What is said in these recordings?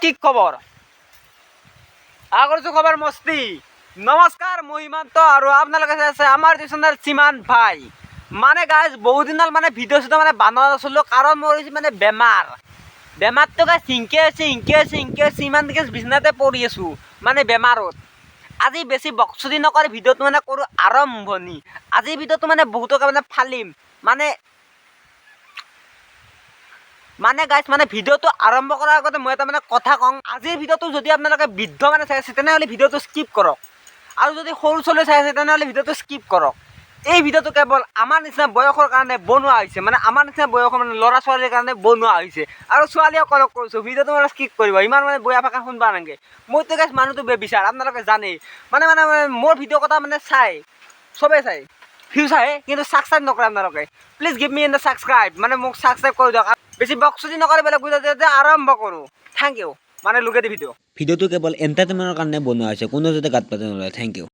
কি খবৰ? আগৰ খবৰ মস্তি। নমস্কাৰ, মই হিমান্ত আৰু আপোনালোকে চাই আছে আমাৰ চেনেল চিমান ভাই। মানে গাইজ বহুত দিন মানে ভিডিঅ' চিডিঅ' মানে বনোৱা নাছিলোঁ, কাৰণ মোৰ হৈছে মানে বেমাৰটো গাইজ হিংকি আছে ইমান গাইজ বিচনাতে পৰি আছোঁ মানে বেমাৰত। আজি বেছি বকচুদি নকৰি ভিডিঅ'টো মানে কৰোঁ আৰম্ভণি। আজিৰ ভিডিঅ'টো মানে বহুতক মানে ফালিম মানে গাইজ মানে ভিডিঅ'টো আৰম্ভ কৰাৰ আগতে মই এটা মানে কথা কওঁ। আজিৰ ভিডিঅ'টো যদি আপোনালোকে বৃদ্ধ মানে চাই আছে তেনেহ'লে ভিডিঅ'টো স্কিপ কৰক, আৰু যদি সৰু ছোৱালী চাই আছে তেনেহ'লে ভিডিঅ'টো স্কিপ কৰক। এই ভিডিঅ'টো কেৱল আমাৰ নিচিনা বয়সৰ কাৰণে বনোৱা হৈছে, মানে আমাৰ নিচিনা বয়সৰ মানে ল'ৰা ছোৱালীৰ কাৰণে বনোৱা হৈছে। আৰু ছোৱালীসকলক কৈছোঁ ভিডিঅ'টো মানে স্কিপ কৰিব, ইমান মানে বেয়া ভাষা শুনবা নালাগে। মইতো গাইজ মানুহটো বেবিচাৰ, আপোনালোকে জানেই। মানে মোৰ ভিডিঅ' কথা মানে চাই চবেই চাই ভিউ চাই, কিন্তু ছাবস্ক্ৰাইব নকৰে আপোনালোকে। Please give me in the subscribe, মানে মোক ছাবস্ক্ৰাইব কৰি দিয়ক। বেছি বকচুদি নকৰি বেলেগ ভিডিঅ' আৰম্ভ কৰোঁ। Thank you. মানে লোকে দি ভিডিঅ'টো কেৱল এণ্টাৰটেইনমেণ্টৰ কাৰণে বনোৱা হৈছে, কোনো যাতে গাত পাতে নলয়। Thank you.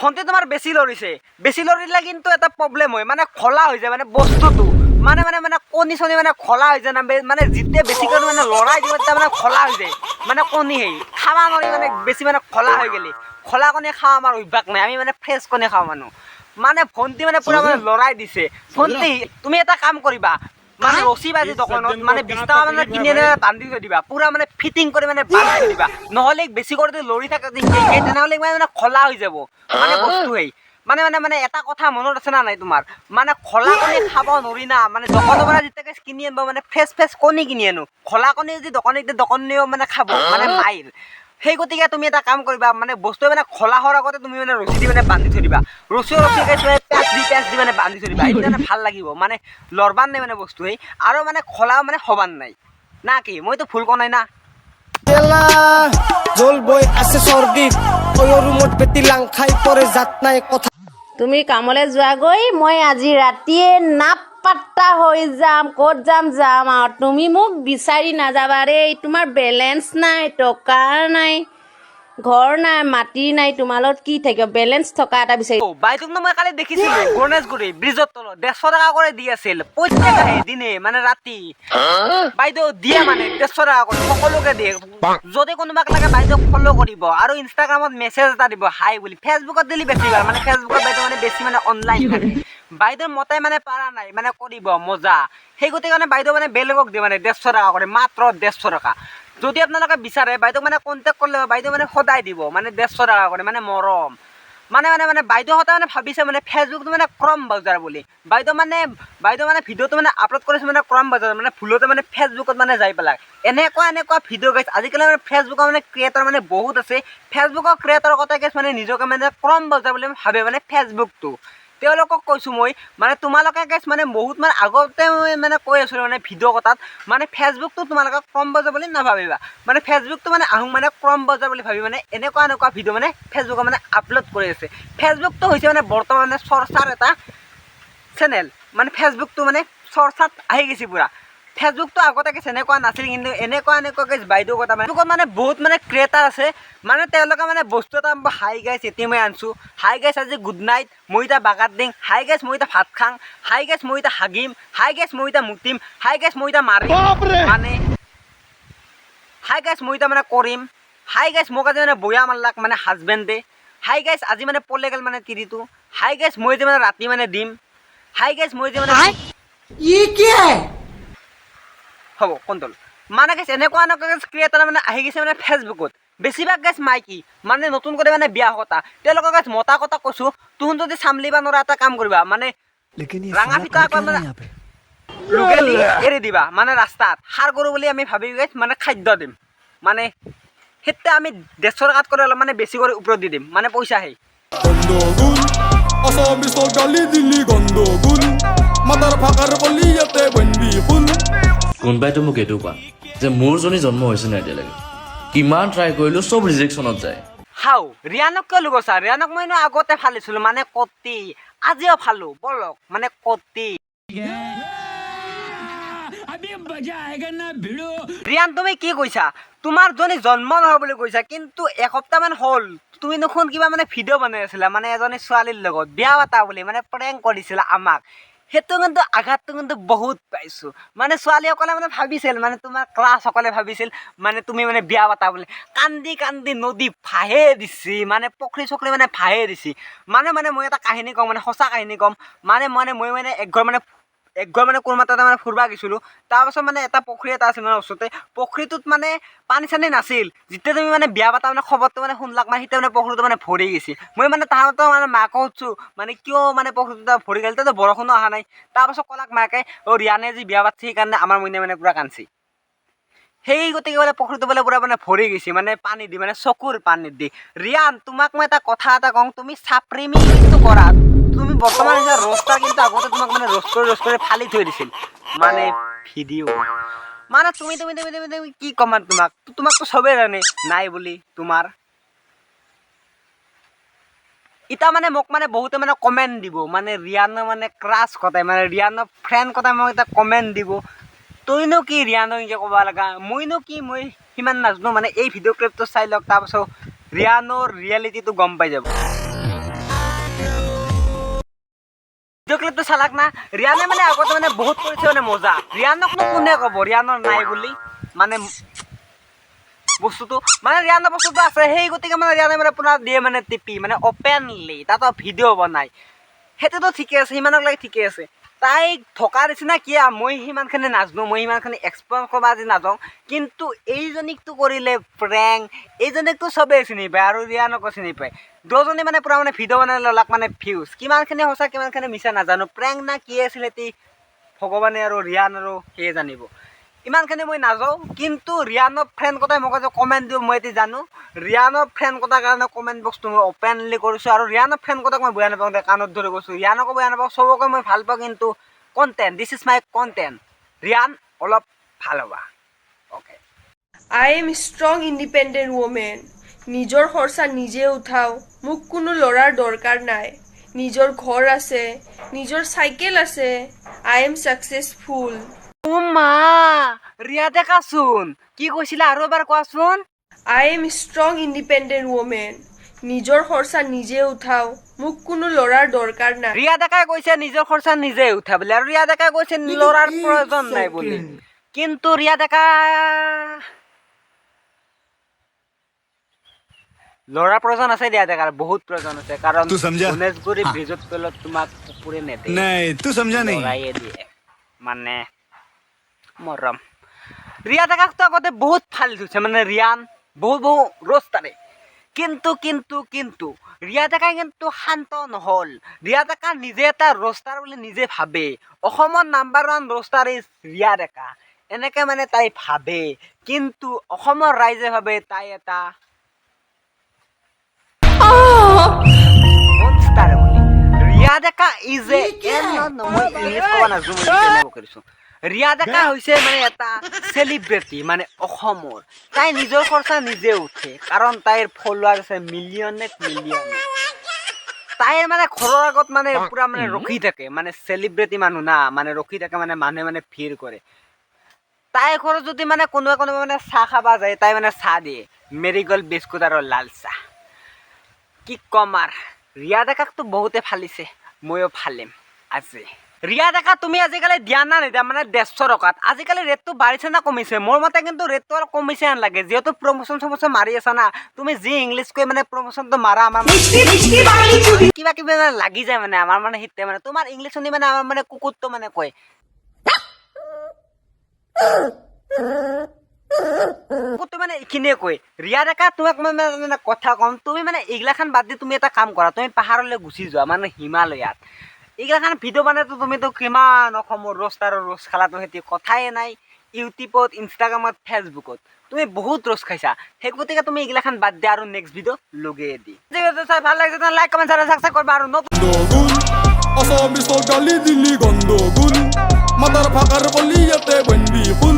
ফোনটো তোমাৰ বেছি লৰিলে কিন্তু এটা প্ৰব্লেম হয়, মানে খোলা হৈ যায় মানে বস্তুটো মানে কণী চনি মানে খোলা হৈ যায় না, মানে যেতিয়া বেছিকৈ মানে লৰাই দিব তেতিয়া মানে খোলা হৈ যায়, মানে কণী খাবা নোৱাৰি, মানে বেছি মানে খোলা হৈ গ'লে। খোলা কণী খাওঁ আমাৰ অভ্যাস নাই, আমি মানে ফ্ৰেছ কণী খাওঁ মানুহ। মানে ভণ্টি মানে পুৰা মানে লৰাই দিছে। ভণ্টি তুমি এটা কাম কৰিবা, মানে ৰছী বাজি দোকানত মানে 20 টকা মানে কিনি আনি বান্ধি থৈ দিবা, পুৰা মানে ফিটিং কৰি মানে বান্ধি থৈ দিবা, নহ'লে বেছি কৰি লৰি থাকে তেনেহ'লে মানে খোলা হৈ যাব মানে বস্তু মানে এটা কথা মনত আছে না নাই তোমাৰ? মানে খোলা কণী খাব নোৱাৰি না, মানে দোকানৰ পৰা যেতিয়া কিনি আনিব মানে ফ্ৰেছ কণী কিনি আনো, খোলা কণী যদি দোকানীও মানে খাব মানে মাইৰ। সেই গতিকে তুমি এটা কাম কৰিবা, মানে বস্তু মানে খোলা হোৱাৰ আগতে তুমি মানে ৰছী দি মানে বান্ধি থৈ দিবা, ৰছী পেঁচ দি মানে বান্ধি থৈ দিবা, এইটো মানে ভাল লাগিব, মানে লৰবান নাই মানে বস্তু আৰু মানে খোলাও মানে হবান নাই না কি? মইতো ভুল কোৱা নাই না? জল বই আছে চৰ্দিত ৰুমত বেটি লাং খাই পৰে জাত নাই কথা। তুমি কামলৈ যোৱাগৈ, মই আজি ৰাতিয়ে নাপাত্তা হৈ যাম, ক'ত যাম আৰু তুমি মোক বিচাৰি নাযাবা দেই। তোমাৰ বেলেঞ্চ নাই, টকা নাই, ঘৰ নাই, মাটি নাই, তোমাৰ লগত কি থাকিব? বেলেঞ্চ থকা এটা বিচাৰি। বাইদেউক মই কালি দেখিছিলোঁ গণেশগুৰি ব্ৰিজৰ তলত 150 টকা কৰি দি আছিল প্ৰত্যেক দিনে, মানে ৰাতি বাইদেউ দিয়ে মানে 150 টকা কৰি সকলোকে দিয়ে। যদি কোনোবাক লাগে বাইদেউক ফ'ল' কৰিব আৰু ইনষ্টাগ্ৰামত মেছেজ এটা দিব হাই বুলি। ফেচবুকত দিলে বেছি ভাল, মানে ফেচবুকত বাইদেউ মানে বেছি মানে অনলাইন থাকে। বাইদেউৰ মতে মানে পাৰা নাই মানে কৰিব মজা, সেই গতিকে মানে বাইদেউ মানে বেলেগক দিয়ে মানে 150 টকা কৰি, মাত্ৰ 150 টকা। যদি আপোনালোকে বিচাৰে বাইদেউক মানে কণ্টেক্ট কৰিলে বাইদেউ মানে সদায় দিব মানে 150 টকা কৰি, মানে মৰম। মানে বাইদেউহঁতে মানে ভাবিছে মানে ফেচবুকটো মানে ক্ৰম বজাৰ বুলি। বাইদেউ মানে ভিডিঅ'টো মানে আপলোড কৰিছে মানে ক্ৰম বজাৰ, মানে ভুলতে মানে ফেচবুকত মানে যাই পেলাই এনেকুৱা ভিডিঅ' গাইছে। আজিকালি মানে ফেচবুকৰ মানে ক্ৰিয়েটৰ মানে বহুত আছে, ফেচবুকৰ ক্ৰিয়েটৰ কথা গাইছে মানে নিজকে মানে ক্ৰম বজাৰ বুলি ভাবে মানে ফেচবুকটো। তেওঁলোকক কৈছোঁ মই, মানে তোমালোকে গাইছে মানে বহুত মানে আগতে মই মানে কৈ আছিলোঁ মানে ভিডিঅ' কথাত, মানে ফেচবুকটো তোমালোকে ক্ৰম বজাৰ বুলি নাভাবিবা, মানে ফেচবুকটো মানে আহোঁ মানে ক্ৰম বজাৰ বুলি ভাবি মানে এনেকুৱা ভিডিঅ' মানে ফেচবুকত মানে আপলোড কৰি আছে। ফেচবুকটো হৈছে মানে বৰ্তমানে চৰ্চাৰ এটা চেনেল, মানে ফেচবুকটো মানে চৰ্চাত আহি গৈছে পুৰা। ফেচবুকটো আগতে গেছ এনেকুৱা নাছিল, কিন্তু এনেকুৱা গেছ বাইদেউ কথা ফেচবুকত মানে বহুত মানে ক্ৰিয়েটাৰ আছে, মানে তেওঁলোকে মানে বস্তু এটা হাই গাইছ এতিয়া মই আনছোঁ, হাই গাইছ আজি গুড নাইট, মই এতিয়া বাগাত দিম, হাই গাইছ মই এতিয়া ভাত খাং, হাই গাইছ মই এতিয়া হাগিম, হাই গাইছ মই এতিয়া মুতিম, হাই গাইছ মই এতিয়া মাৰিম, মানে হাই গাইছ মই এতিয়া মানে কৰিম, হাই গাইছ মোক আজি মানে বয়া মাৰলাক মানে হাজবেণ্ডে, হাই গাইছ আজি মানে পলে গেল মানে তিৰিটো, হাই গাইছ মই যে মানে ৰাতি মানে দিম, হাই গাইছ মই যে মানে হ'ব কণ্ট্ৰল। মানে গাইছ এনেকুৱা ক্ৰিয়েটাৰ মানে আহি গৈছে মানে ফেচবুকত। বেছিভাগ গাইছ মাইকী, মানে নতুন কৰি মানে বিয়া কথা, তেওঁলোকক গাইছ মতা কথা কৈছোঁ, তুহুন যদি চামলিবা নোৱাৰা এটা কাম কৰিবা, মানে ৰাঙা ফিটা মানে লোকেলি এৰি দিবা, মানে ৰাস্তাত সাৰ কৰোঁ বুলি আমি ভাবি গাইছ মানে খাদ্য দিম, মানে সেইটো আমি 150 টকাত কৰি অলপ মানে বেছি কৰি ওপৰত দি দিম, মানে পইচা গণ্ডগোল অসমিছত গালি দিলি গণ্ডগোল মাতাৰ ভাষাৰ কলি ইয়াতে বনবি ফুল। কোনোবাইতো মোক এইটো কোৱা যে মোৰ জনী জন্ম হৈছে নাই এতিয়ালৈকে, কিমান ট্ৰাই কৰিলোঁ চব ৰিজেকশ্যনত যায়। হাও ৰিয়ানক কিয় লুকছা? ৰিয়ানক মই আগতে ফালিছিলোঁ মানে কতি, আজিও ফালোঁ বলক মানে কতি। ৰিয়ান তুমি কি কৈছা? তোমাৰ জনী জন্ম নহয় বুলি কৈছা, কিন্তু এসপ্তাহমান হ'ল তুমি দেখোন কিবা মানে ভিডিঅ' বনাই আছিলা মানে এজনী ছোৱালীৰ লগত বিয়া পাতা বুলি, মানে প্ৰেংক কৰিছিলা আমাক। সেইটো কিন্তু আঘাতটো কিন্তু বহুত পাইছোঁ মানে ছোৱালীসকলে মানে ভাবিছিল মানে তোমাৰ ক্লাছসকলে ভাবিছিল মানে তুমি মানে বিয়া পাতা বুলি কান্দি কান্দি নদী ভাহে দিছি মানে পুখুৰী চুখুৰী মানে ভাহে দিছি মানে মই এটা কাহিনী ক'ম মানে সঁচা কাহিনী ক'ম মই মানে একঘৰ মানে কোনোবা এটা মানে ফুৰিব গৈছিলোঁ তাৰপাছত মানে এটা পুখুৰী এটা আছিল মানে ওচৰতে পুখুৰীটোত মানে পানী চানী নাছিল যেতিয়া তুমি মানে বিয়া পাতা মানে খবৰটো মানে শুনলাক মানে তেতিয়া মানে পুখুৰীটো মানে ভৰি গৈছে মই মানে তাহাঁতৰ মানে মাকক সুধিছোঁ মানে কিয় মানে পুখুৰীটো ভৰি গ'ল তেতিয়া বৰষুণো অহা নাই তাৰপাছত ক'লাক মাকে ৰিয়ানে যি বিয়া পাতিছে সেইকাৰণে আমাৰ মইনা মানে পূৰা কান্দছি সেই গতিকে বোলে পুখুৰীটো বোলে পূৰা মানে ভৰি গৈছে মানে পানী দি মানে চকুৰ পানী দি ৰিয়ান তোমাক মই এটা কথা এটা কওঁ তুমি চাপ্ৰিমি কিন্তু কৰা তুমি বৰ্তমান হৈছে ৰষ্টাৰ কিন্তু আগতে তোমাক মানে ৰষ্ট কৰি ফালি থৈ দিছিল মানে ভিডিঅ' মানে তুমি কি ক'ম মানে তোমাকতো চবেই জানে নাই বুলি তোমাৰ ইটা মানে মোক মানে বহুতে মানে কমেণ্ট দিব মানে ৰিয়ানৰ মানে ক্ৰাছ কটাই মানে ৰিয়ানৰ ফ্ৰেণ্ড কটাই মোক এটা কমেণ্ট দিব তইনো কি ৰিয়ানক এনেকৈ ক'ব লগা মইনো কি মই সিমান নাজানো মানে এই ভিডিঅ' ক্লিপটো চাই লওক তাৰপাছত ৰিয়ানৰ ৰিয়েলিটিটো গম পাই যাব ভিডিঅ' ক্লিপটো চালাক না ৰিয়ানে মানে আগতে মানে বহুত কৰিছে মানে মজা ৰিয়ানকনো কোনে ক'ব ৰিয়ানৰ নাই বুলি মানে বস্তুটো মানে ৰিয়ানৰ বস্তুটো আছে সেই গতিকে মানে ৰিয়ানে মানে আপোনাৰ দিয়ে মানে টিপি মানে অপেনলি তাতো ভিডিঅ' বনাই সেইটোতো ঠিকে আছে সিমানক লাগি ঠিকে আছে তাইক থকা নিচিনা কিয়া মই সিমানখিনি নাজানো মই সিমানখিনি এক্সপ্লেইন কৰিব আজি নাযাওঁ কিন্তু এইজনীকতো কৰিলে প্ৰেংক এইজনীকতো চবেই চিনি পায় আৰু ৰিয়ানকো চিনি পায় দুজনী মানে পূৰা মানে ভিডিঅ' বনাই ল'লাক মানে ভিউজ কিমানখিনি সঁচা কিমানখিনি মিছা নাজানো প্ৰেংক না কি আছিল এটি ভগৱানে আৰু ৰিয়ান আৰু সেয়ে জানিব ইমানখিনি মই নাযাওঁ কিন্তু ৰিয়ানৰ ফ্ৰেণ্ড কটাই মোক যে কমেণ্ট দিওঁ মই এটি জানো ৰিয়ানৰ ফ্ৰেণ্ড কটাৰ কাৰণে কমেণ্ট বক্সটো মই অপেনলি কৰিছোঁ আৰু ৰিয়ানৰ ফ্ৰেণ্ড কটাক মই বেয়া নাপাওঁ কাণত ধৰি কৈছোঁ ৰিয়ানকো বেয়া নাপাওঁ চবকে মই ভাল পাওঁ কিন্তু content this is my content Riyan অলপ ভাল হ'বা okay I am strong independent woman. নিজৰ খৰচা নিজে উঠাও মোক কোনো ল'ৰাৰ দৰকাৰ নাই নিজৰ ঘৰ আছে নিজৰ চাইকেল আছে I am successful. মা ৰিয়া দেখাচোন কি কৈছিলা আৰু এবাৰ কোৱাচোন I am strong independent woman. নিজৰ খৰচা নিজে উঠাও মোক কোনো ল'ৰাৰ দৰকাৰ নাই ৰিয়া ডেকাই কৈছে নিজৰ খৰচা নিজে উঠা বুলি আৰু ৰিয়া ডেকাই কৈছে ল'ৰাৰ প্ৰয়োজন নাই বুলি কিন্তু ৰিয়া ডেকা ল'ৰাৰ প্ৰয়োজন আছে ৰিয়া ডেকাৰ বহুত প্ৰয়োজন আছে কাৰণ গণেশগুৰি ব্ৰিজত তলত তোমাক কুকুৰে নেদে লৰায়ে দিয়ে মানে মৰম ৰিয়া ডেকাকতো আগতে বহুত ফালি থৈছে মানে ৰিয়ান বহুত ৰষ্টাৰে কিন্তু ৰিয়া ডেকাই কিন্তু শান্ত নহ'ল ৰিয়া ডেকা নিজে এটা ৰষ্টাৰ বুলি নিজে ভাবে অসমৰ নাম্বাৰ 1 ৰষ্টাৰ ইজ ৰিয়া ডেকা এনেকৈ মানে তাই ভাবে কিন্তু অসমৰ ৰাইজে ভাবে তাই এটা মনষ্টাৰ বুলি ৰিয়া ডেকা ইজ এ মই ইংলিছ ক'ব নাজানো কৰিছোঁ ৰিয়া ডেকা হৈছে মানে এটা চেলিব্ৰিটি মানে অসমৰ তাই নিজৰ খৰচা নিজে উঠে কাৰণ তাইৰ ফলোৱাৰ আছে মিলিয়নে তাইৰ মানে ঘৰৰ আগত মানে পুৰা মানে ৰখি থাকে মানে চেলিব্ৰিটি মানুহ না মানে ৰখি থাকে মানে মানুহে মানে ভিৰ কৰে তাইৰ ঘৰত যদি মানে কোনোবা মানে চাহ খাব যায় তাই মানে চাহ দিয়ে মেৰিগ'ল্ড বিস্কুট আৰু লাল চাহ কি ক'ম আৰু ৰিয়া ডেকাকতো বহুতে ফালিছে ময়ো ফালিম আজি ৰিয়া ডেকা তুমি আজিকালি দিয়া না নিদিয়া মানে 150 টকাত আজিকালি ৰেটটো বাঢ়িছে না কমিছে মোৰ মতে কিন্তু ৰেটটো অলপ কমিছে যেন লাগে যিহেতু প্ৰমোশ্যন মাৰি আছা না তুমি যি ইংলিছ কৈ মানে প্ৰমোশ্যনটো মাৰা আমাৰ কিবা কিবি মানে লাগি যায় মানে আমাৰ মানে হিতে মানে তোমাৰ ইংলিছ শুনি মানে আমাৰ মানে কুকুৰটো মানে কয় মানে এইখিনিয়ে কৈ ৰিয়া ডেকা তোমাক মই মানে কথা ক'ম তুমি মানে এইগিলাখান বাদ দি তুমি এটা কাম কৰা তুমি পাহাৰলৈ গুচি যোৱা মানে হিমালয়াত এইগিলাখান ভিডিঅ' বনাইতো তুমিতো কিমান অসমৰ ৰষ্টাৰৰ ৰ'জ খেলাটো সেইটো কথাই নাই ইউটিউবত ইনষ্টাগ্ৰামত ফেচবুকত তুমি বহুত ৰ'জ খাইছা সেই গতিকে তুমি এইগিলাখান বাদ দিয়া আৰু নেক্সট ভিডিঅ' লগে দি চাই ভাল লাগিছে তেনে লাইক কমেণ্ট ছাবস্ক্ৰাইব কৰিবা আৰু গণ্ডগোল আসামিছত গালি দিলি গণ্ডগোল মাতাৰ ফাকাৰ কলি ইয়াতে বনবি ফুল